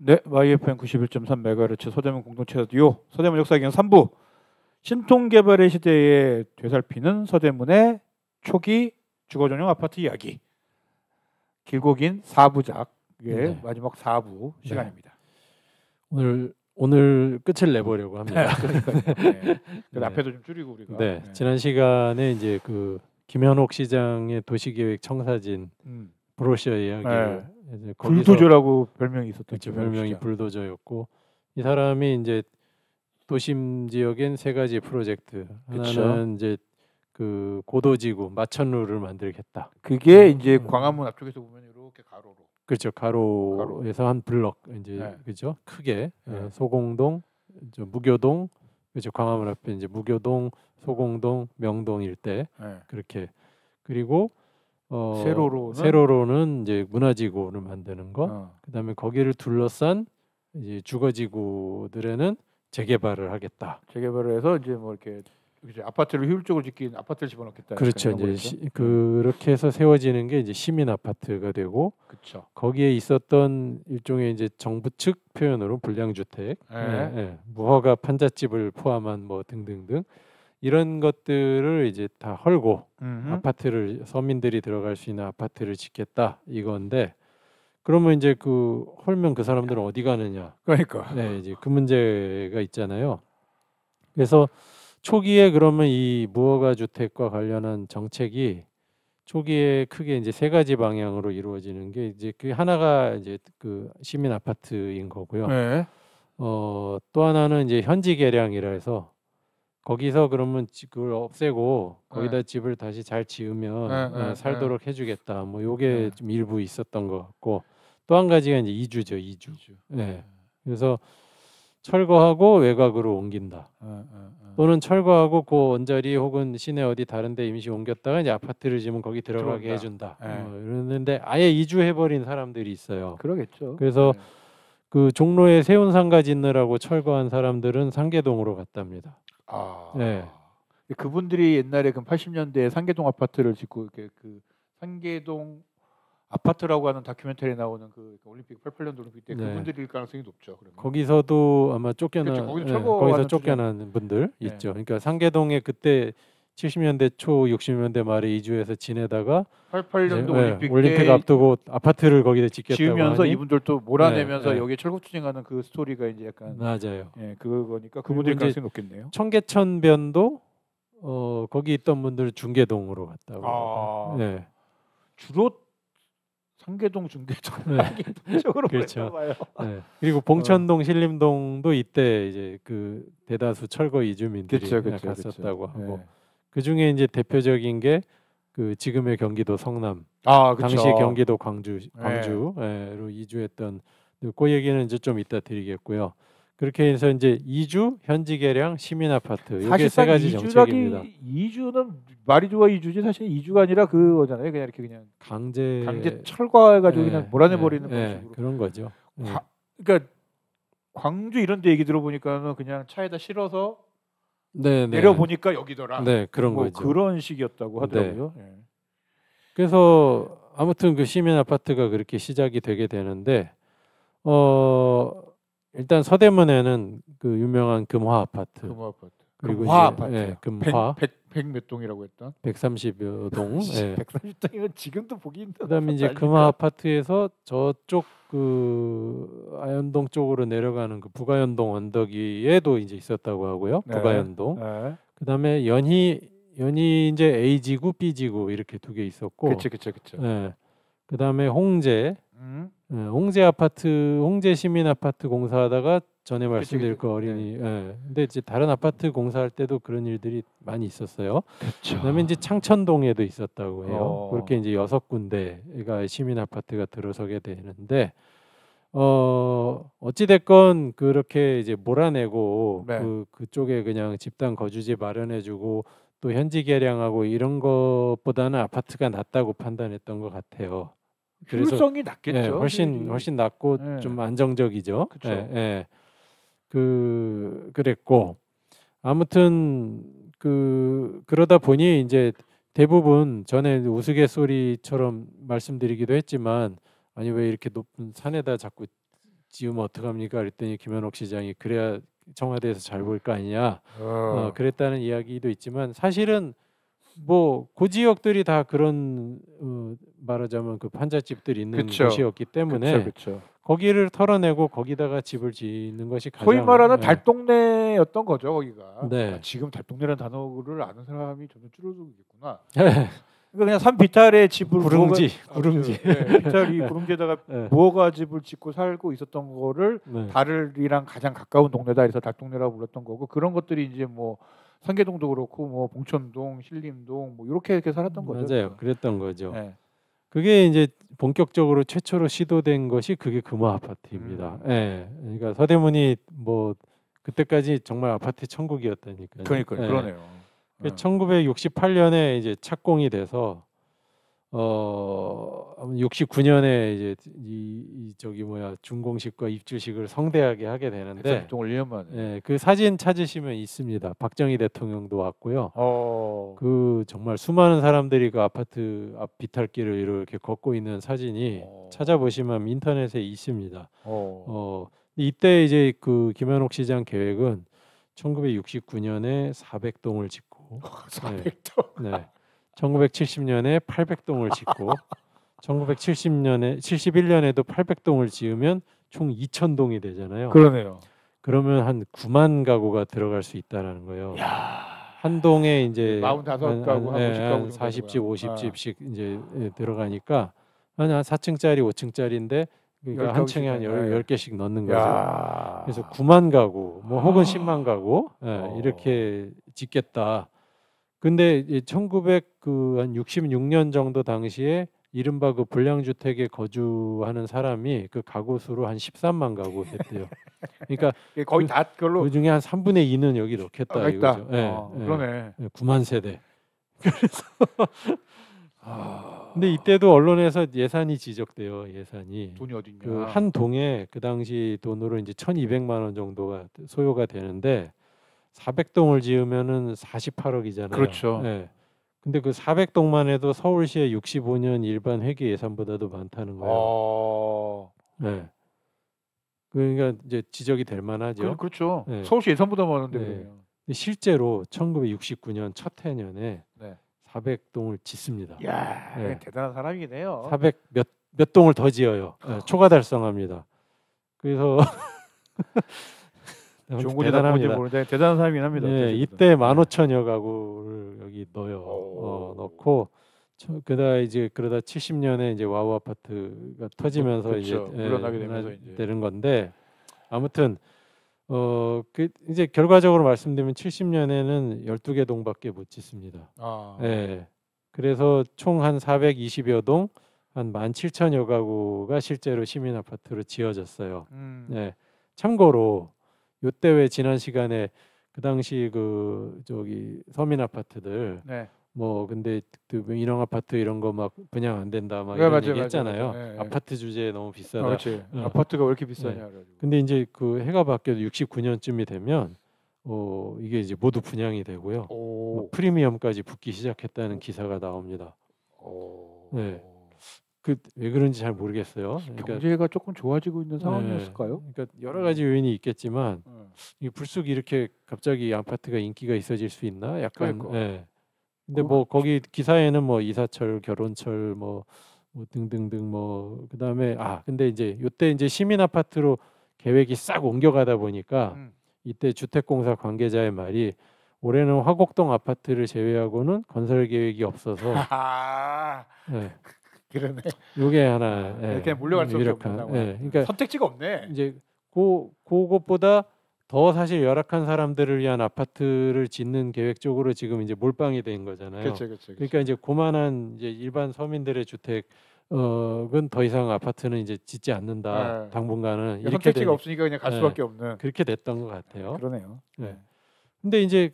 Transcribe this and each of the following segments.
네, YFM 91.3MHz 서대문 공동체 라디오 서대문 역사기행 3부 신통개발의 시대에 되살피는 서대문의 초기 주거전용 아파트 이야기 길고 긴 4부작의 네. 마지막 4부 시간입니다. 오늘 끝을 내보려고 합니다. 네. 네. 앞에도 좀 줄이고 우리가. 네. 네. 지난 시간에 이제 그 김현옥 시장의 도시계획 청사진 브로셔 이야기를 이제 거기서 불도저라고 별명이 있었던 그렇죠. 별명이 불도저였고 이 사람이 이제 도심 지역엔 세 가지 프로젝트 그쵸. 하나는 이제 그 고도지구 마천루를 만들겠다. 그게 이제 광화문 앞쪽에서 보면 이렇게 가로로. 그렇죠. 가로에서 한 블럭 이제 네. 그죠. 크게 네. 소공동, 무교동, 그렇죠. 광화문 앞에 이제 무교동, 소공동, 명동 일대 네. 그렇게 그리고 세로로는 이제 문화지구를 만드는 거. 그다음에 거기를 둘러싼 이제 주거지구들에는 재개발을 하겠다. 재개발을 해서 이제 뭐 이렇게 아파트를 효율적으로 짓긴 아파트를 집어넣겠다. 그렇죠. 이제 그렇게 해서 세워지는 게 이제 시민 아파트가 되고, 그렇죠. 거기에 있었던 일종의 이제 정부 측 표현으로 불량주택, 무허가 판잣집을 포함한 뭐 등등등 이런 것들을 이제 다 헐고 아파트를 서민들이 들어갈 수 있는 아파트를 짓겠다 이건데, 그러면 이제 그 헐면 그 사람들은 어디 가느냐? 그러니까. 네, 이제 그 문제가 있잖아요. 그래서 초기에 그러면 이 무허가 주택과 관련한 정책이 초기에 크게 이제 세 가지 방향으로 이루어지는 게 이제 그 하나가 이제 그 시민 아파트인 거고요. 네. 또 하나는 이제 현지 개량이라 해서 거기서 그러면 그걸 없애고 거기다 집을 다시 잘 지으면 살도록 해주겠다. 뭐 요게 좀 일부 있었던 것 같고, 또 한 가지가 이제 이주죠. 이주. 네. 그래서 철거하고 외곽으로 옮긴다. 또는 철거하고 그 원자리 혹은 시내 어디 다른데 임시 옮겼다가 이제 아파트를 지으면 거기 들어가게 해준다. 이러는데 아예 이주해버린 사람들이 있어요. 그러겠죠. 그래서 그 종로에 세운상가 짓느라고 철거한 사람들은 상계동으로 갔답니다. 네. 그분들이 옛날에 그 80년대에 상계동 아파트를 짓고 이렇게 그 상계동 아파트라고 하는 다큐멘터리에 나오는 그 올림픽 88년도 올림픽 때 그분들일 가능성이 높죠. 그러면. 거기서도 아마 거기서 쫓겨난 분들 있죠. 그러니까 상계동에 그때 70년대 초 60년대 말에 이주해서 지내다가 88년도 올림픽 앞두고 아파트를 거기다 짓겠다고 지으면서 하니 이분들도 몰아내면서 여기에 철거 투쟁하는 그 스토리가 이제 약간 맞아요. 그거니까 그분들 가능성이 높겠네요. 청계천변도 거기 있던 분들 중계동으로 갔다고. 네. 주로 상계동 중계동 쪽으로 그렇죠. 봐요. 네. 그리고 봉천동 신림동도 이때 이제 그 대다수 철거 이주민들이 갔었다고 하고, 그 중에 이제 대표적인 게 그 지금의 경기도 성남, 당시 경기도 광주로 이주했던 그 얘기는 이제 좀 이따 드리겠고요. 그렇게 해서 이제 이주, 현지 개량, 시민 아파트 이게 세 가지 정책입니다. 이주는 말이 좋아 이주지 사실 이주가 아니라 그거잖아요. 그냥 이렇게 그냥 강제 철거해가지고 그냥 몰아내버리는 방식으로 그런 거죠. 그러니까 광주 이런 데 얘기 들어보니까는 그냥 차에다 실어서 네. 내려보니까 여기더라. 네, 그런 거죠. 그런 식이었다고 하더라고요. 네. 그래서 아무튼 그 시민 아파트가 그렇게 시작이 되게 되는데, 일단 서대문에는 그 유명한 금화 아파트. 그리고 금화 아파트. 금화. 100 몇 동이라고 했던? 130여 동. 130동이면 지금도 보기 힘든. 그다음에 이제 금화 아파트에서 저쪽 그 아현동 쪽으로 내려가는 그 부가연동 언덕 위에도 이제 있었다고 하고요. 부가연동. 그다음에 연희 이제 A 지구, B 지구 이렇게 두 개 있었고. 그렇죠. 그다음에 홍제 홍제 시민 아파트 공사하다가 전에 말씀드릴 그 어린이. 근데 이제 다른 아파트 공사할 때도 그런 일들이 많이 있었어요. 그렇죠. 그다음에 이제 창천동에도 있었다고 해요. 그렇게 이제 6군데가 시민 아파트가 들어서게 되는데, 어찌 됐건 그렇게 이제 몰아내고 그쪽에 그냥 집단 거주지 마련해주고 또 현지 개량하고 이런 것보다는 아파트가 낫다고 판단했던 것 같아요. 그래서 효율성이 낮겠죠. 훨씬 낫고 좀 안정적이죠. 그렇죠. 그랬고 아무튼 그러다 보니 이제 대부분 전에 우스갯소리처럼 말씀드리기도 했지만, 아니 왜 이렇게 높은 산에다 자꾸 지으면 어떡합니까? 그랬더니 김현옥 시장이 그래야 청와대에서 잘 보일 거 아니냐. 그랬다는 이야기도 있지만 사실은 뭐 그 지역들이 다 그런 말하자면 그 판잣집들이 있는 그쵸. 곳이었기 때문에 그렇죠. 거기를 털어내고 거기다가 집을 짓는 것이 가장 소위 말하는 네. 달동네였던 거죠 거기가. 네. 아, 지금 달동네라는 단어를 아는 사람이 점점 줄어들겠구나. 그러니까 그냥 산 비탈에 집을 구릉지, 부어가- 구릉지. 네, 비탈이 구릉지에다가 네. 부어가 집을 짓고 살고 있었던 거를 네. 달이랑 가장 가까운 동네다 해서 달동네라고 불렀던 거고 그런 것들이 이제 뭐 상계동도 그렇고 뭐 봉천동, 신림동 뭐 이렇게 살았던 거죠. 맞아요. 그랬던 거죠. 네. 그게 이제 본격적으로 최초로 시도된 것이 그게 금호 아파트입니다. 예. 그러니까 서대문이 뭐 그때까지 정말 아파트 천국이었다니까요. 그러니까요. 예. 그러네요. 1968년에 이제 착공이 돼서 69년에 이제 이 저기 뭐야 준공식과 입주식을 성대하게 하게 되는데 동 1년 만에. 예, 그 사진 찾으시면 있습니다. 박정희 대통령도 왔고요. 그 정말 수많은 사람들이 그 아파트 앞 비탈길을 이렇게 걷고 있는 사진이 찾아보시면 인터넷에 있습니다. 이때 이제 그 김현옥 시장 계획은 1969년에 400동을 짓고 400동. 네. 1970년에 800동을 짓고 1970년에 71년에도 800동을 지으면 총 2,000동이 되잖아요. 그러네요. 그러면 한 9만 가구가 들어갈 수 있다라는 거예요. 야. 한 동에 이제 45가구, 한 50가구 40집, 50집씩 이제 들어가니까 한 4층짜리, 5층짜리인데 그러니까 한 층에 한 10개씩 넣는 거죠. 야. 그래서 9만 가구, 뭐 혹은 10만 가구 이렇게 짓겠다. 근데 1966년 정도 당시에 이른바 그 불량주택에 거주하는 사람이 그 가구 수로 한 13만 가구 됐대요. 그러니까 거의 다 그걸로 그 중에 한 3분의 2는 여기 넣겠다 이거죠. 그러네. 9만 세대. 그래서 근데 이때도 언론에서 예산이 지적돼요. 예산이 돈이 어딨냐. 그 한 동에 그 당시 돈으로 이제 1,200만 원 정도가 소요가 되는데 400동을 지으면은 48억이잖아요. 그렇죠. 네. 근데 그 400동만 해도 서울시의 65년 일반 회계 예산보다도 많다는 거예요. 네. 그러니까 이제 지적이 될 만하죠. 그렇죠. 네. 서울시 예산보다 많은데 네. 그러면. 근데 실제로 1969년 첫 해년에 네. 400동을 짓습니다. 야, 네. 대단한 사람이긴 해요. 400 몇 동을 더 지어요. 네, 초과 달성합니다. 그래서 좋은 건지 나쁜 건지 모르는데 대단한 사람이긴 합니다. 네, 이때 15,000여 가구를 여기 넣어요. 넣고 그러다 이제 그러다 70년에 이제 와우 아파트가 터지면서 그렇죠. 이제 물러나게 되면서 이제 되는 건데 아무튼 그 이제 결과적으로 말씀드리면 70년에는 12개 동밖에 못 짓습니다. 네. 그래서 총 한 420여 동, 한 17,000여 가구가 실제로 시민 아파트로 지어졌어요. 네. 참고로 요때 왜 지난 시간에 그 당시 그 저기 서민 아파트들 네. 뭐 근데 그 인형 아파트 이런 거 막 분양 안 된다 막 네, 이런 맞아요, 얘기 했잖아요. 맞아요. 네, 아파트 주제에 너무 비싸다. 그렇지. 아파트가 왜 이렇게 비싸냐 그래가지고. 근데 이제 그 해가 바뀌어도 69년쯤이 되면 이게 이제 모두 분양이 되고요. 뭐 프리미엄까지 붙기 시작했다는 기사가 나옵니다. 네. 그 왜 그런지 잘 모르겠어요. 그러니까 경제가 조금 좋아지고 있는 상황이었을까요? 그러니까 여러 가지 요인이 있겠지만 이게 불쑥 이렇게 갑자기 아파트가 인기가 있어질 수 있나? 약간. 네. 근데 뭐 거기 기사에는 뭐 이사철, 결혼철 뭐 등등등 뭐 그다음에 근데 이제 요때 이제 시민 아파트로 계획이 싹 옮겨가다 보니까 이때 주택공사 관계자의 말이 올해는 화곡동 아파트를 제외하고는 건설 계획이 없어서 네. 그러네. 요게 하나 이렇게 몰려갈 수 없는 상황. 그러니까 선택지가 없네. 이제 그것보다 더 사실 열악한 사람들을 위한 아파트를 짓는 계획 쪽으로 지금 이제 몰빵이 된 거잖아요. 그렇죠. 그러니까 이제 고만한 이제 일반 서민들의 주택은 더 이상 아파트는 이제 짓지 않는다. 당분간은 이렇게 선택지가 없으니까 그냥 갈 수밖에 없는. 그렇게 됐던 것 같아요. 그러네요. 네. 근데 이제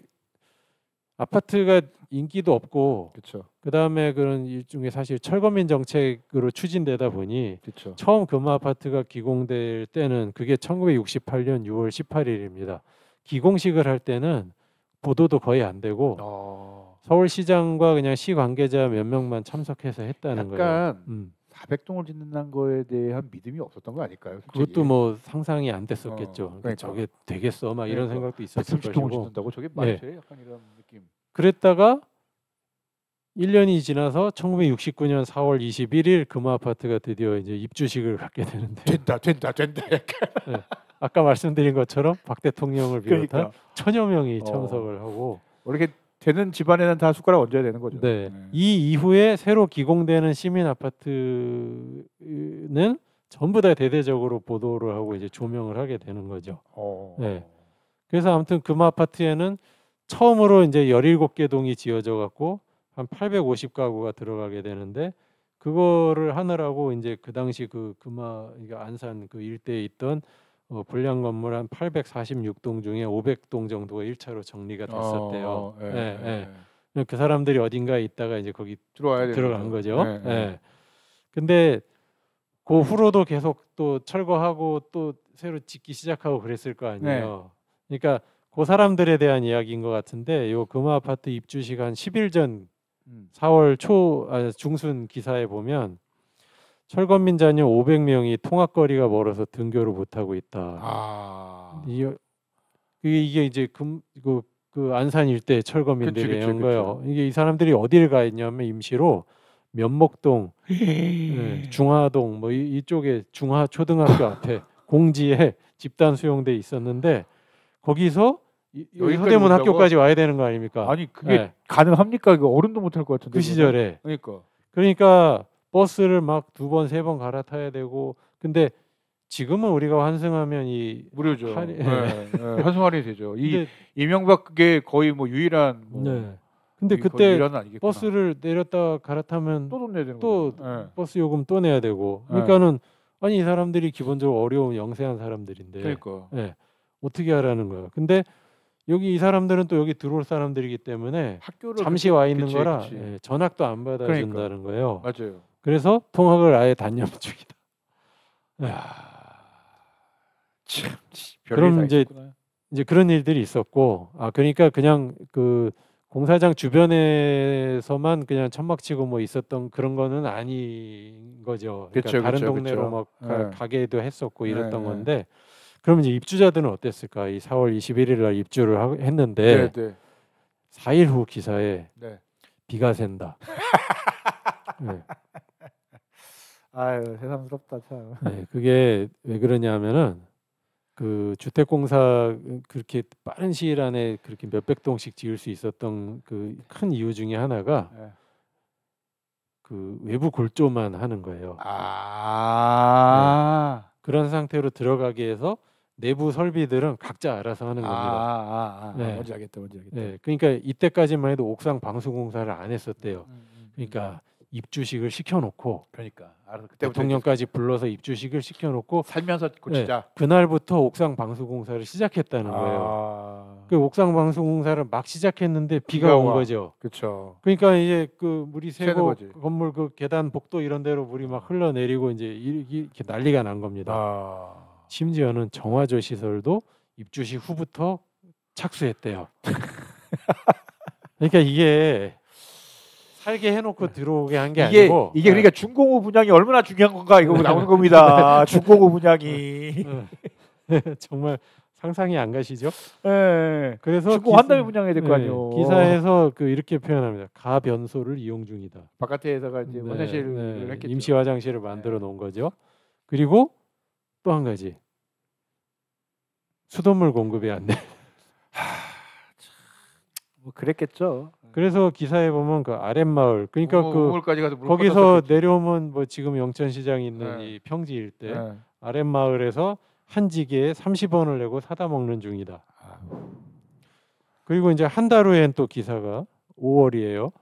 아파트가 인기도 없고, 그렇죠. 그 다음에 그런 일종의 사실 철거민 정책으로 추진되다 보니 그렇죠. 처음 금호 아파트가 기공될 때는 그게 1968년 6월 18일입니다. 기공식을 할 때는 보도도 거의 안 되고 서울시장과 그냥 시 관계자 몇 명만 참석해서 했다는 거예요. 약간 400동을 짓는다는 거에 대한 믿음이 없었던 거 아닐까요? 솔직히? 그것도 뭐 상상이 안 됐었겠죠. 그러니까. 저게 되겠어? 막 이런 그러니까. 생각도 있었을 130동을 것이고. 짓는다고 저게 말이 네. 돼? 약간 이런 느낌. 그랬다가 1년이 지나서 1969년 4월 21일 금호 아파트가 드디어 이제 입주식을 갖게 되는데 된다. 네. 아까 말씀드린 것처럼 박 대통령을 비롯한 그러니까. 천여 명이 참석을 하고 이렇게 되는 집안에는 다 숟가락 얹어야 되는 거죠. 네. 이 이후에 새로 기공되는 시민 아파트는 전부 다 대대적으로 보도를 하고 이제 조명을 하게 되는 거죠. 네. 그래서 아무튼 금호 아파트에는 처음으로 이제 17개 동이 지어져 갖고 한 850가구가 들어가게 되는데 그거를 하느라고 이제 그 당시 그 금화 안산 그 일대에 있던 불량 건물 한 846동 중에 500동 정도가 1차로 정리가 됐었대요. 그 사람들이 어딘가에 있다가 이제 거기 들어간 거죠. 근데 그 후로도 계속 또 철거하고 또 새로 짓기 시작하고 그랬을 거 아니에요. 그러니까 그 사람들에 대한 이야기인 것 같은데 요 금호 아파트 입주 시간 10일 전 4월 중순 기사에 보면 철거민 자녀 500명이 통학거리가 멀어서 등교를 못하고 있다. 이게 이제 그 안산 일대 철거민들이 한 거예요. 이게 이 사람들이 어디를 가 있냐면 임시로 면목동, 중화동 뭐 이쪽에 중화초등학교 앞에 공지에 집단 수용돼 있었는데 거기서 서대문 학교까지 와야 되는 거 아닙니까? 아니 그게 가능합니까? 이거 어른도 못할 것 같은데. 그 시절에. 그러니까 버스를 막 2번, 3번 갈아타야 되고 근데 지금은 우리가 환승하면 이 무료죠. 환승 할인이 되죠. 이명박 그게 거의 뭐 유일한 근데 그때 버스를 내렸다 갈아타면 또 돈 내야 되는 또 버스 요금 또 내야 되고 그러니까는 아니 이 사람들이 기본적으로 어려운 영세한 사람들인데 어떻게 하라는 거야. 근데 여기 이 사람들은 또 여기 들어올 사람들이기 때문에 잠시 와 있는 거라 전학도 안 받아준다는 거예요. 맞아요. 그래서 통학을 아예 단념 중이다. 참, 그럼 이제 그런 일들이 있었고 그러니까 그냥 그 공사장 주변에서만 그냥 천막치고 뭐 있었던 그런 거는 아닌 거죠. 그러니까 다른 동네로 막 가게도 했었고 이랬던 건데 그럼 이제 입주자들은 어땠을까? 이 4월 21일 날 입주를 했는데 4일 후 기사에 비가 샌다. 아유 새삼스럽다 참. 그게 왜 그러냐면은 그 주택공사 그렇게 빠른 시일 안에 그렇게 몇백 동씩 지을 수 있었던 그 큰 이유 중에 하나가 그 외부 골조만 하는 거예요. 그런 상태로 들어가게 해서 내부 설비들은 각자 알아서 하는 겁니다. 뭔지 알겠다. 그러니까 이때까지만 해도 옥상 방수 공사를 안 했었대요. 그러니까 입주식을 시켜놓고 알아서 대통령까지 불러서 입주식을 시켜놓고 살면서 고치자. 그날부터 옥상 방수 공사를 시작했다는 거예요. 그 옥상 방수 공사를 막 시작했는데 비가 온 거죠. 그렇죠. 그러니까 이제 그 물이 새고 건물 그 계단 복도 이런 데로 물이 막 흘러내리고 이제 이렇게 난리가 난 겁니다. 심지어는 정화조 시설도 입주식 후부터 착수했대요. 그러니까 이게 살게 해놓고 들어오게 한 게 아니고 이게 그러니까 중공업 분양이 얼마나 중요한 건가 이거 나오는 겁니다. 중공업 분양이 정말 상상이 안 가시죠? 그래서 중공한 다음에 분양해야 될 거 아니에요. 기사에서 그 이렇게 표현합니다. 가변소를 이용 중이다. 바깥에다가 이제 화장실을 했겠죠. 임시 화장실을 만들어 놓은 거죠. 그리고 또 한 가지 수돗물 공급이 안 돼. 뭐 그랬겠죠. 그래서 기사에 보면 그 아랫마을 그러니까 우물까지 가서 거기서 내려오면 뭐 지금 영천시장이 있는 이 평지 일대 아랫마을에서 한 지게에 30원을 내고 사다 먹는 중이다. 그리고 이제 한 달 후엔 또 기사가 5월이에요.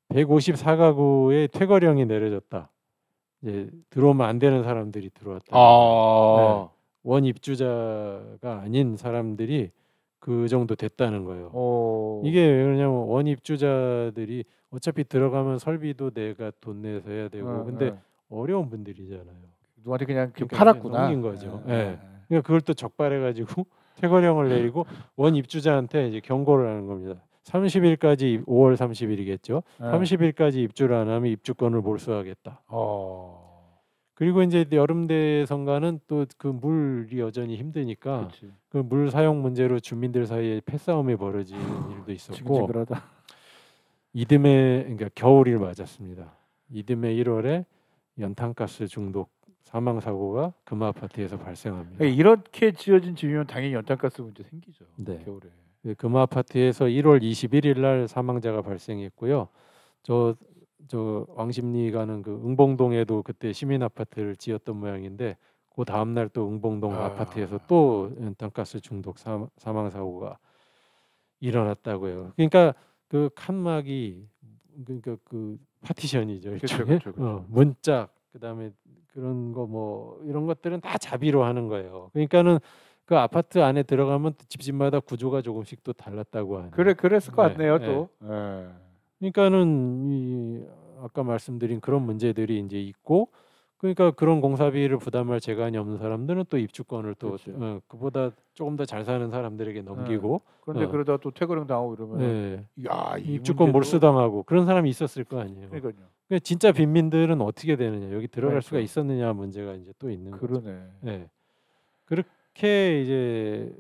154가구의 퇴거령이 내려졌다. 이제 들어오면 안 되는 사람들이 들어왔다. 원 입주자가 아닌 사람들이 그 정도 됐다는 거예요. 이게 왜 그러냐면 원 입주자들이 어차피 들어가면 설비도 내가 돈 내서 해야 되고 근데 어려운 분들이잖아요. 누구한테 그냥 팔았구나. 넘긴 거죠. 그러니까 그걸 또 적발해가지고 퇴거령을 내리고 원 입주자한테 이제 경고를 하는 겁니다. 30일까지 5월 30일이겠죠. 네. 30일까지 입주를 안 하면 입주권을 몰수하겠다. 그리고 이제 여름 대선과는 또 그 물이 여전히 힘드니까 그치. 그 물 사용 문제로 주민들 사이에 패싸움이 벌어지는 일도 있었고 징징그러다. 이듬해 그러니까 겨울을 맞았습니다. 이듬해 1월에 연탄가스 중독 사망 사고가 금화 아파트에서 발생합니다. 이렇게 지어진 집이면 당연히 연탄가스 문제 생기죠. 네. 겨울에. 금화 아파트에서 1월 21일 날 사망자가 발생했고요. 저 왕십리 가는 그 응봉동에도 그때 시민 아파트를 지었던 모양인데 그 다음 날 또 응봉동 아파트에서 또 연탄가스 중독 사망 사고가 일어났다고요. 그러니까 그 칸막이 그러니까 그 파티션이죠. 그렇죠. 문짝 그다음에 그런 거 뭐 이런 것들은 다 자비로 하는 거예요. 그러니까는 그 아파트 안에 들어가면 집집마다 구조가 조금씩 또 달랐다고 하는. 그랬을 것 네, 같네요. 네. 또. 그러니까는 이 아까 말씀드린 그런 문제들이 이제 있고, 그러니까 그런 공사비를 부담할 재간이 없는 사람들은 또 입주권을 또 그렇죠. 그보다 조금 더 잘 사는 사람들에게 넘기고. 그런데 그러다 또 퇴거령 당하고 이러면 야, 이 입주권 문제도- 몰수당하고 그런 사람이 있었을 거 아니에요. 그러니까요. 그러니까 진짜 빈민들은 어떻게 되느냐, 여기 들어갈 수가 그러니까. 있었느냐 문제가 이제 또 있는 거죠. 그러네. 네. 그렇게 이제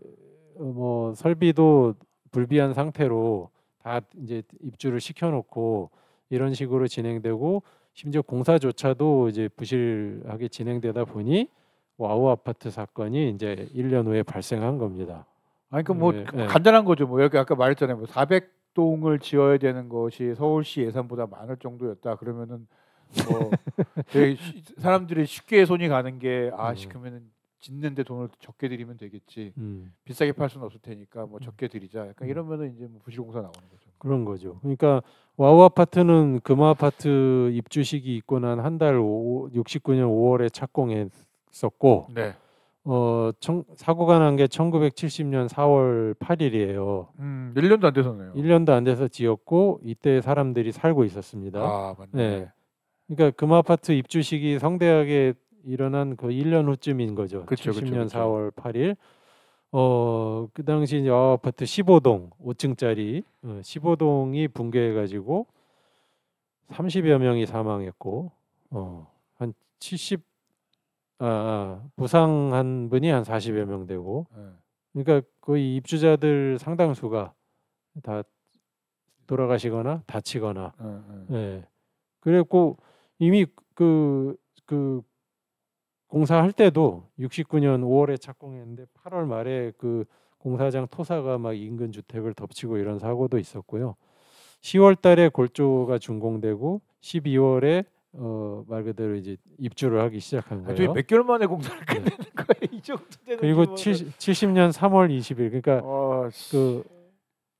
뭐 설비도 불비한 상태로 다 이제 입주를 시켜놓고 이런 식으로 진행되고 심지어 공사조차도 이제 부실하게 진행되다 보니 와우 아파트 사건이 이제 1년 후에 발생한 겁니다. 아니 그 뭐 네, 간단한 거죠. 뭐 여기 아까 말했잖아요. 뭐 400동을 지어야 되는 것이 서울시 예산보다 많을 정도였다. 그러면은 뭐 되게 사람들이 쉽게 손이 가는 게 그러면은 짓는데 돈을 적게 들이면 되겠지. 비싸게 팔 수는 없을 테니까 뭐 적게 들이자. 약간 이러면은 이제 뭐 부실공사 나오는 거죠. 그런 거죠. 그러니까 와우 아파트는 금화 아파트 입주 시기 있고 난 한 달 69년 5월에 착공했었고 네. 사고가 난 게 1970년 4월 8일이에요. 1년도 안 돼서네요. 1년도 안 돼서 지었고 이때 사람들이 살고 있었습니다. 맞네. 네. 그러니까 금화 아파트 입주 시기 성대하게 일어난 그 1년 후쯤인 거죠. 그쵸, 70년 그쵸. 4월 8일. 그 당시 이제 와우 아파트 15동 5층짜리 15동이 붕괴해 가지고 30여 명이 사망했고 한 70 부상한 분이 한 40여 명 되고 그러니까 거의 입주자들 상당수가 다 돌아가시거나 다치거나 그랬고 이미 그 공사할 때도 69년 5월에 착공했는데 8월 말에 그 공사장 토사가 막 인근 주택을 덮치고 이런 사고도 있었고요. 10월 달에 골조가 준공되고 12월에 말 그대로 이제 입주를 하기 시작한 거예요. 몇 개월 만에 공사를 끝내는 거예요. 이 정도 되는 그리고 규모는. 70년 3월 20일 그러니까 그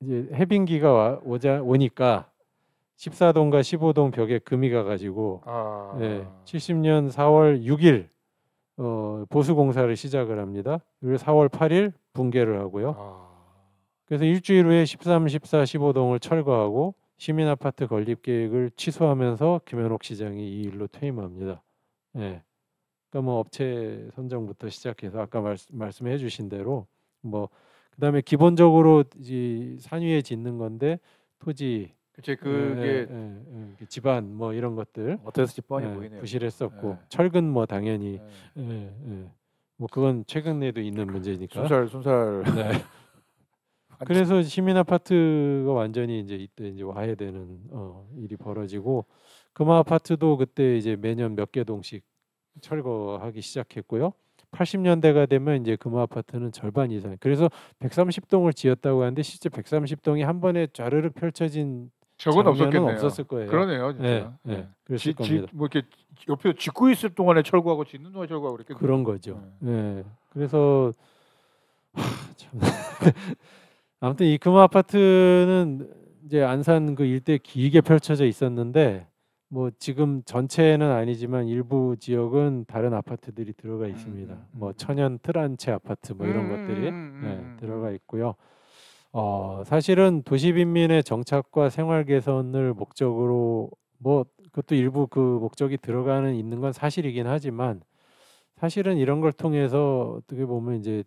이제 해빙기가 오니까 14동과 15동 벽에 금이 가가지고 70년 4월 6일 보수 공사를 시작을 합니다. 그리고 4월 8일 붕괴를 하고요. 그래서 일주일 후에 13, 14, 15동을 철거하고 시민 아파트 건립 계획을 취소하면서 김현옥 시장이 이 일로 퇴임합니다. 그러니까 뭐 업체 선정부터 시작해서 아까 말씀해 주신 대로 뭐 그다음에 기본적으로 이 산 위에 짓는 건데 토지 그게 집안 뭐 이런 것들 어땠을지 뻔히 보이네요. 부실했었고 철근 뭐 당연히 뭐 그건 최근에도 있는 문제니까 순살 그래서 시민 아파트가 완전히 이제 이때 이제 와해되는 일이 벌어지고 금화 아파트도 그때 이제 매년 몇 개 동씩 철거하기 시작했고요. 80년대가 되면 이제 금화 아파트는 절반 이상. 그래서 130동을 지었다고 하는데 실제 130동이 한 번에 좌르륵 펼쳐진 적은 없었겠네요. 없었을 거예요. 그러네요, 진짜. 그랬을 겁니다. 뭐 이렇게 옆에 짓고 있을 동안에 철거하고 짓는 동안에 철거하고 그랬겠네요. 그런 거죠. 그래서 참. 아무튼 이 금화 아파트는 이제 안산 그 일대 길게 펼쳐져 있었는데 뭐 지금 전체는 아니지만 일부 지역은 다른 아파트들이 들어가 있습니다. 뭐 천연 틀한채 아파트 뭐 이런 것들이 들어가 있고요. 사실은 도시 빈민의 정착과 생활 개선을 목적으로 뭐 그것도 일부 그 목적이 들어가는 있는 건 사실이긴 하지만 사실은 이런 걸 통해서 어떻게 보면 이제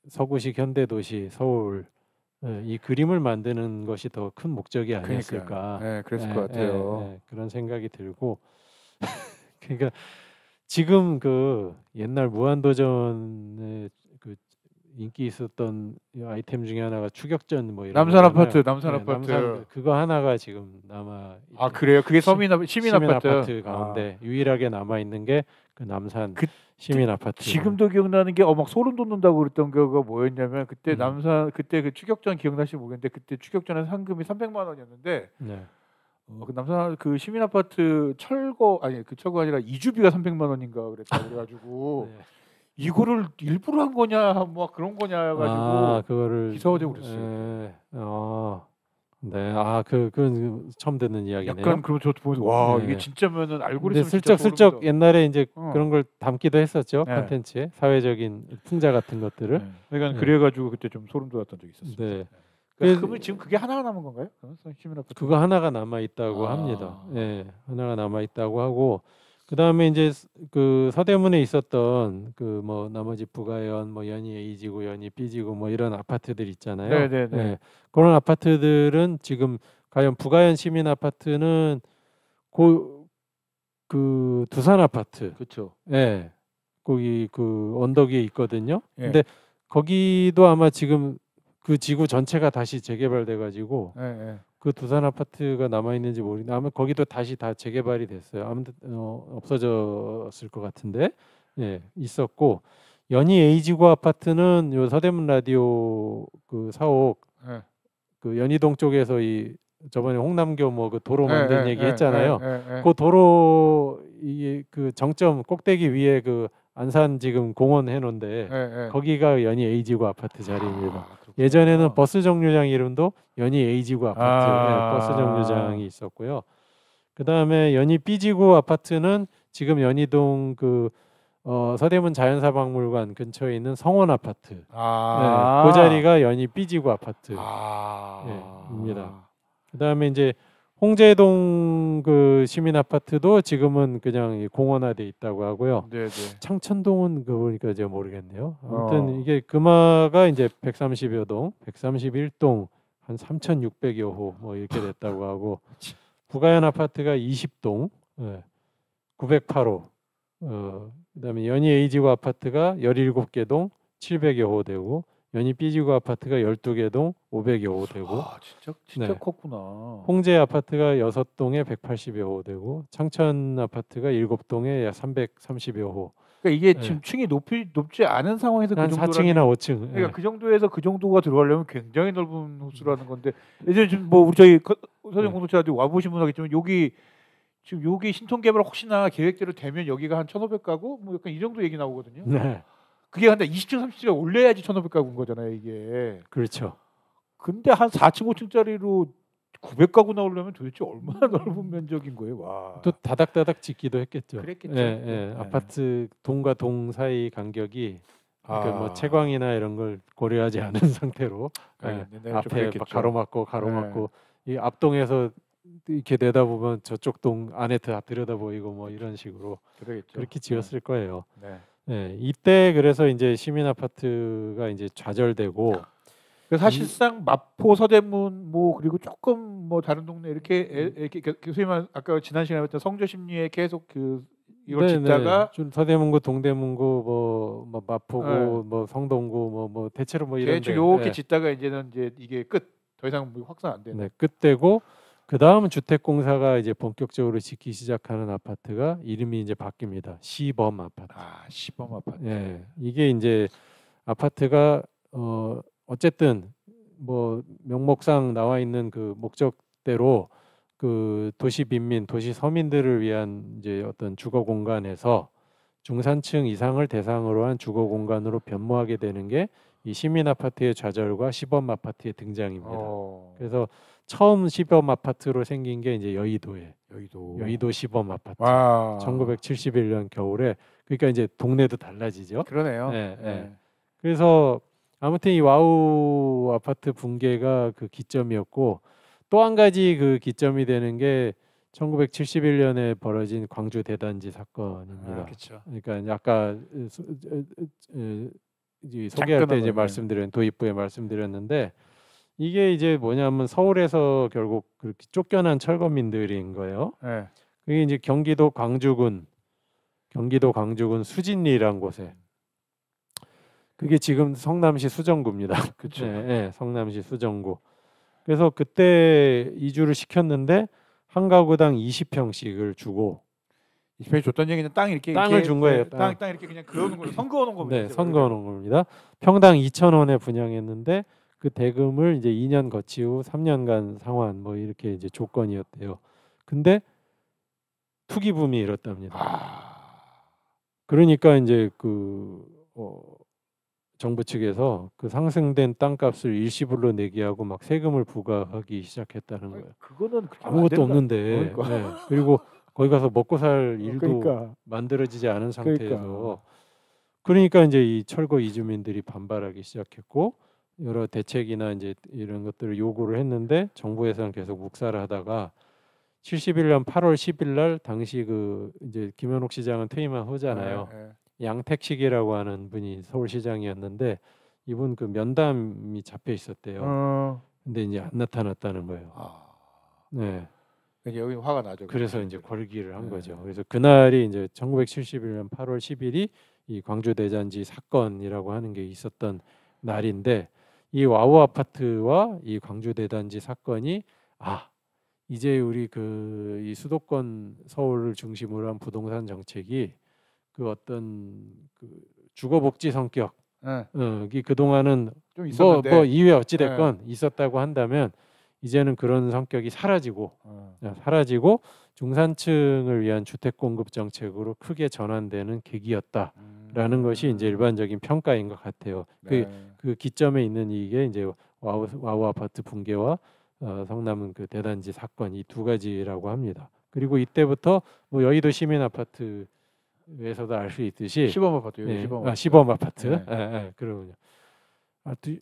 서구식 현대 도시 서울 이 그림을 만드는 것이 더 큰 목적이 아니었을까. 네, 그랬을 것 같아요. 그런 생각이 들고 그러니까 지금 그 옛날 무한도전에 그 인기 있었던 이 아이템 중에 하나가 추격전 뭐 이런 남산 거잖아요. 아파트, 남산 네, 아파트. 그거 하나가 지금 남아 아, 그래요? 그게 시민 시민 아파트. 아파트 가운데 유일하게 남아 있는 게 그 남산 그- 시민 아파트. 지금도 기억나는 게 막 소름 돋는다고 그랬던 게 뭐였냐면 그때 음. 남산 그때 그 추격전 기억나실지 모르겠는데 그때 추격전에 상금이 300만 원이었는데 네. 그 남산 그 시민 아파트 철거 아니 그 철거 아니라 이주비가 300만 원인가 그랬다 그래가지고 네. 이거를 일부러 한 거냐 뭐 그런 거냐 해가지고 그거를 기사화되고 그랬어요. 네. 그 처음 듣는 이야기네요. 약간 그럼 저도 보면서 와 네. 이게 진짜면은 근데 알고리즘 슬쩍 옛날에 이제 어. 그런 걸 담기도 했었죠. 네. 콘텐츠에 사회적인 풍자 같은 것들을. 그러니까 네. 그래가지고 그때 좀 소름 돋았던 적이 있었어요. 네. 그러면 지금 그게 하나가 남은 건가요? 시민 아파트 그거 하나가 남아 있다고 합니다. 예, 하나가 남아 있다고 하고 그다음에 이제 그 서대문에 있었던 그 뭐 나머지 부가현, 뭐 연희 A지구, 연희 B지구 뭐 이런 아파트들 있잖아요. 네네네. 예, 그런 아파트들은 지금 과연 부가현 시민 아파트는 그 두산 아파트, 그렇죠. 예, 거기 그 언덕 위에 있거든요. 예. 근데 거기도 아마 지금 그 지구 전체가 다시 재개발돼 가지고 예. 그 두산 아파트가 남아 있는지 모르겠는데 아마 거기도 다시 다 재개발이 됐어요. 아무튼 없어졌을 것 같은데 예 있었고 연희 A지구 아파트는 요 서대문 라디오 그 사옥 예. 그 연희동 쪽에서 이 저번에 홍남교 뭐 그 도로 만든 얘기 했잖아요. 예. 그 도로 이게 그 정점 꼭대기 위에 그 안산 지금 공원 해놓은데 예. 거기가 연희 A지구 아파트 자리입니다. 그렇구나. 예전에는 버스 정류장 이름도 연희 A지구 아파트 버스 아. 정류장이 있었고요. 그 다음에 연희 B지구 아파트는 지금 연희동 그 서대문 자연사박물관 근처에 있는 성원 아파트. 그 자리가 연희 B지구 아파트. 입니다. 그 다음에 이제 홍제동 그 시민 아파트도 지금은 그냥 공원화돼 있다고 하고요. 네네. 창천동은 그 보니까 제가 모르겠네요. 아무튼 이게 금화가 이제 130여 동, 131동 한 3,600여 호 뭐 이렇게 됐다고 하고 부가현 아파트가 20동, 908호. 그다음에 연희 A지구 아파트가 17개 동, 700여 호 되고 연희 B지구 아파트가 12개 동, 500여 호 되고 진짜 네. 컸구나. 홍제 아파트가 6동에 180여 호 되고 창천 아파트가 7동에 약 330여 호. 그러니까 이게 지금 층이 높지 않은 상황에서 그 한 정도라는 4층이나 5층. 그러니까 그 정도에서 그 정도가 들어가려면 굉장히 넓은 호수라는 건데 예전에 지금 뭐 우리 저희 서대문 공동체 라디오 와 보신 분 하겠지만 여기 신통 개발 혹시나 계획대로 되면 여기가 한 1,500가구 뭐 약간 이 정도 얘기 나오거든요. 네. 그게 한 20층 30층가 올려야지 1,500가구인 거잖아요, 이게. 그렇죠. 근데 한 4층 5층짜리로 900가구 나오려면 도대체 얼마나 넓은 면적인 거예요? 와. 또 다닥다닥 짓기도 했겠죠. 그랬겠죠. 네. 아파트 동과 동 사이 간격이 그러니까 뭐 채광이나 이런 걸 고려하지 않은 상태로 앞에 가로막고 이 앞동에서 이렇게 내다보면 저쪽 동 안에 다 들여다 보이고 뭐 이런 식으로 그렇게 지었을 거예요. 네, 이때 그래서 이제 시민 아파트가 이제 좌절되고 사실상 마포 서대문 뭐 그리고 조금 뭐 다른 동네 이렇게 소위 말 아까 지난 시간에 했던 성조 심리에 계속 이걸 짓다가 좀 서대문구 동대문구 뭐 마포구 뭐 성동구 뭐 대체로 뭐 이런 대충 이렇게 짓다가 이제는 이게 끝 더 이상 확산 안 되는 끝되고 그 다음 주택공사가 이제 본격적으로 짓기 시작하는 아파트가 이름이 이제 바뀝니다. 시범 아파트. 시범 아파트. 예, 이게 이제 아파트가 어쨌든 뭐 명목상 나와 있는 그 목적대로 그 도시 빈민, 도시 서민들을 위한 이제 어떤 주거 공간에서 중산층 이상을 대상으로 한 주거 공간으로 변모하게 되는 게 이 시민 아파트의 좌절과 시범 아파트의 등장입니다. 그래서 처음 시범 아파트로 생긴 게 이제 여의도 시범 아파트. 1971년 겨울에 그러니까 이제 동네도 달라지죠. 그러네요. 그래서 아무튼 이 와우 아파트 붕괴가 그 기점이었고 또 한 가지 그 기점이 되는 게 1971년에 벌어진 광주 대단지 사건입니다. 그렇죠. 그러니까 아까 소개할 때 이제 도입부에 말씀드렸는데 이게 이제 뭐냐면 서울에서 결국 그렇게 쫓겨난 철거민들인 거예요. 네. 그게 이제 경기도 광주군 수진리라는 곳에 그게 지금 성남시 수정구입니다. 그렇죠. 네, 네, 성남시 수정구. 그래서 그때 이주를 시켰는데 한 가구당 20평씩을 주고 20평이 줬다는 얘기는 땅 이렇게 땅을 준 거예요. 땅 이렇게 그냥 그어놓은 거 선그어 놓은 겁니다. 네, 선거해 놓은 겁니다. 평당 2,000원에 분양했는데 그 대금을 이제 2년 거치 후 3년간 상환 뭐 이렇게 이제 조건이었대요. 근데 투기붐이 일었답니다. 그러니까 이제 정부 측에서 그 상승된 땅값을 일시불로 내게 하고 막 세금을 부과하기 시작했다는 거예요. 그거는 아무것도 없는데. 그러니까. 네. 그리고 거기 가서 먹고 살 일도 그러니까. 만들어지지 않은 상태에서 그러니까 이제 이 철거 이주민들이 반발하기 시작했고 여러 대책이나 이제 이런 것들을 요구를 했는데 정부에서는 계속 묵살을 하다가 71년 8월 10일 날 당시 그 이제 김현옥 시장은 퇴임한 후잖아요. 양택식이라고 하는 분이 서울시장이었는데 이분 그 면담이 잡혀 있었대요. 근데 이제 안 나타났다는 거예요. 네. 여기 화가 나죠. 그래서 이제 걸기를 한 거죠. 그래서 그날이 이제 1971년 8월 10일이 이 광주 대잔지 사건이라고 하는 게 있었던 날인데 이 와우 아파트와 이 광주 대단지 사건이 이제 우리 이 수도권 서울을 중심으로 한 부동산 정책이 그 어떤 그 주거복지 성격, 이 그동안은 좀 있었는데 뭐 이외 어찌 됐건 있었다고 한다면 이제는 그런 성격이 사라지고 중산층을 위한 주택 공급 정책으로 크게 전환되는 계기였다라는 것이 이제 일반적인 평가인 것 같아요. 그 기점에 있는 이게 이제 와우 아파트 붕괴와 성남은 그 대단지 사건 이 두 가지라고 합니다. 그리고 이때부터 뭐 여의도 시민 아파트에서도 알 수 있듯이 시범 아파트요. 시범 아파트. 그러군요.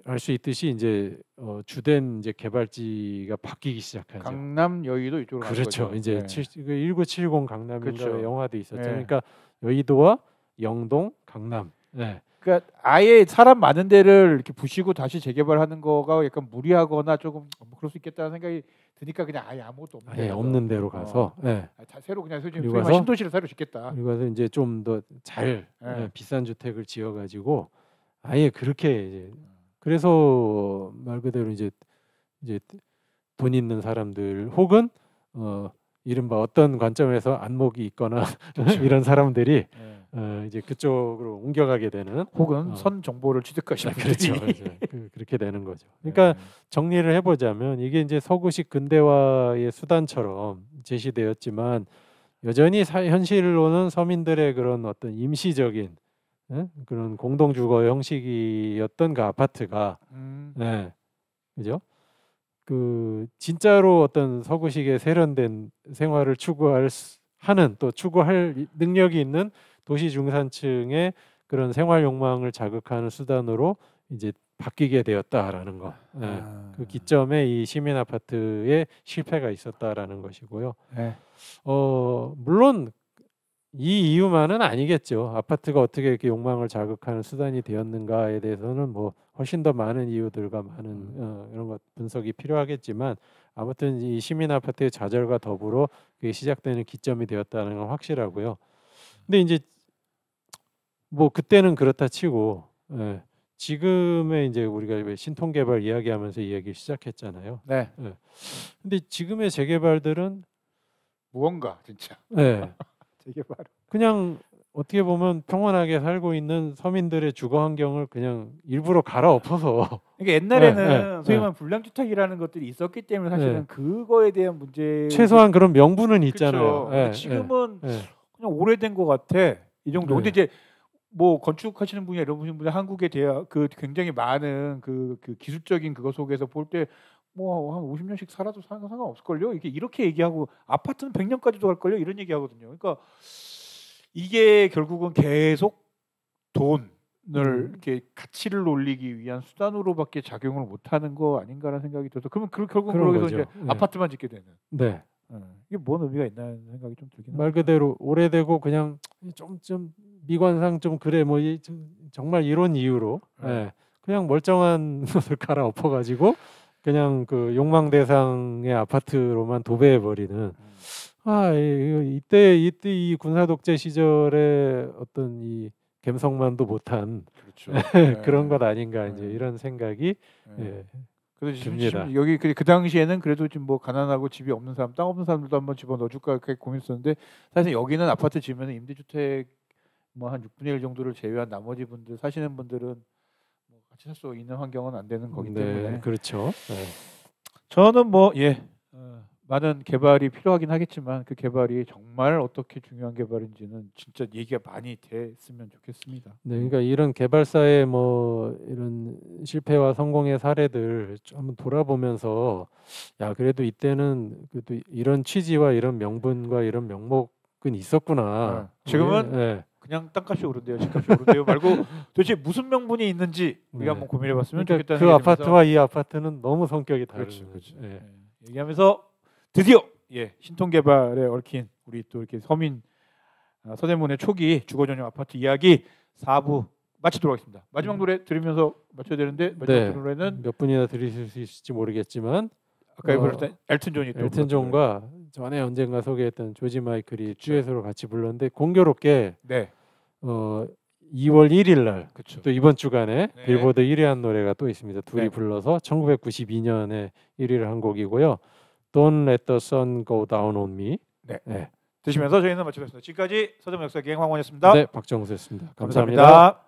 알 수 있듯이 이제 주된 이제 개발지가 바뀌기 시작하죠. 강남 여의도 이쪽으로 가는 그렇죠. 거죠. 이제 1970 강남인가 그렇죠. 영화도 있었죠. 그러니까 여의도와 영동, 강남. 그러니까 아예 사람 많은 데를 이렇게 부시고 다시 재개발하는 거가 약간 무리하거나 조금 뭐 그럴 수 있겠다는 생각이 드니까 그냥 아예 아무것도 없는 데로 가서 새로 그냥 그리고 신도시를 새로 짓겠다. 그리고 와서 이제 좀 더 잘 비싼 주택을 지어가지고 아예 그렇게 이제 그래서 말 그대로 이제 돈 있는 사람들 혹은 이른바 어떤 관점에서 안목이 있거나 이런 사람들이 이제 그쪽으로 옮겨가게 되는 혹은 선 정보를 취득하시는 그렇죠. 그렇게 되는 거죠. 그러니까 정리를 해보자면 이게 이제 서구식 근대화의 수단처럼 제시되었지만 여전히 현실로는 서민들의 그런 어떤 임시적인 그런 공동주거 형식이었던 그 아파트가 그죠? 그 진짜로 어떤 서구식의 세련된 생활을 추구할 능력이 있는 도시 중산층의 그런 생활 욕망을 자극하는 수단으로 이제 바뀌게 되었다라는 거. 그 기점에 이 시민 아파트의 실패가 있었다라는 것이고요. 물론 이 이유만은 아니겠죠. 아파트가 어떻게 이렇게 욕망을 자극하는 수단이 되었는가에 대해서는 뭐 훨씬 더 많은 이유들과 많은 이런 것 분석이 필요하겠지만 아무튼 이 시민 아파트의 좌절과 더불어 그게 시작되는 기점이 되었다는 건 확실하고요. 근데 이제 뭐 그때는 그렇다 치고 지금의 이제 우리가 왜 신통개발 이야기하면서 이야기 시작했잖아요. 근데 지금의 재개발들은 무언가 진짜. 재개발. 그냥 어떻게 보면 평온하게 살고 있는 서민들의 주거 환경을 그냥 일부러 갈아엎어서. 그러니까 옛날에는 소위 말하는 불량주택이라는 것들이 있었기 때문에 사실은 그거에 대한 문제. 최소한 그런 명분은 있잖아요. 지금은 그냥 오래된 것 같아. 이 정도. 근데 이제 뭐 건축하시는 분이나 이런 분들 한국에 대한 그 굉장히 많은 그 기술적인 그거 속에서 볼 때 뭐 한 50년씩 살아도 상관없을걸요. 이렇게 얘기하고 아파트는 100년까지도 갈걸요. 이런 얘기하거든요. 그러니까 이게 결국은 계속 돈을 이렇게 가치를 올리기 위한 수단으로밖에 작용을 못하는 거 아닌가라는 생각이 들어서 그러면 결국은 그러면서 이제 아파트만 짓게 되는. 이게 뭔 의미가 있나 생각이 좀 들긴 말 그대로 오래되고 그냥 좀 미관상 좀 그래 뭐 정말 이런 이유로 그냥 멀쩡한 것을 갈아엎어가지고 그냥 그 욕망 대상의 아파트로만 도배해 버리는 이때 이 군사 독재 시절에 어떤 이 갬성만도 못한 그렇죠. 그런 것 아닌가 이제 네. 이런 생각이 예. 그래도 듭니다. 지금 여기 그 당시에는 그래도 좀 뭐 가난하고 집이 없는 사람, 땅 없는 사람들도 한번 집어 넣어줄까 이렇게 고민했었는데 사실 여기는 아파트 지으면 임대주택 뭐 한 6분의 1 정도를 제외한 나머지 분들 사시는 분들은 뭐 같이 살 수 있는 환경은 안 되는 거기 때문에 그렇죠. 네. 저는 뭐 많은 개발이 필요하긴 하겠지만 그 개발이 정말 어떻게 중요한 개발인지는 진짜 얘기가 많이 됐으면 좋겠습니다. 네, 그러니까 이런 개발사의 뭐 이런 실패와 성공의 사례들 좀 한번 돌아보면서 야 그래도 이때는 그래도 이런 취지와 이런 명분과 이런 명목은 있었구나. 지금은 네. 그냥 땅값이 오른대요, 집값이 오른대요 말고 도대체 무슨 명분이 있는지 우리가 한번 고민해봤으면 그러니까 좋겠다는 그 아파트와 이 아파트는 너무 성격이 다르죠. 그렇죠. 네. 얘기하면서 드디어 신통 개발에 얽힌 우리 또 이렇게 서민 서대문의 초기 주거 전용 아파트 이야기 4부 마치도록 하겠습니다. 마지막 노래 들으면서 마쳐야 되는데 마지막 노래는 몇 분이나 들으실 수 있을지 모르겠지만 아까 해버렸던 엘튼 존이 또 엘튼 존과 전에 언젠가 소개했던 조지 마이클이 듀엣으로 같이 불렀는데 공교롭게 2월 1일 날 또 이번 주간에 빌보드 1위한 노래가 또 있습니다. 둘이 불러서 1992년에 1위를 한 곡이고요. Don't Let the Sun Go Down on Me. 드시면서 저희는 마치겠습니다. 지금까지 서대문 역사기행 황원이었습니다. 네, 박정수였습니다. 감사합니다.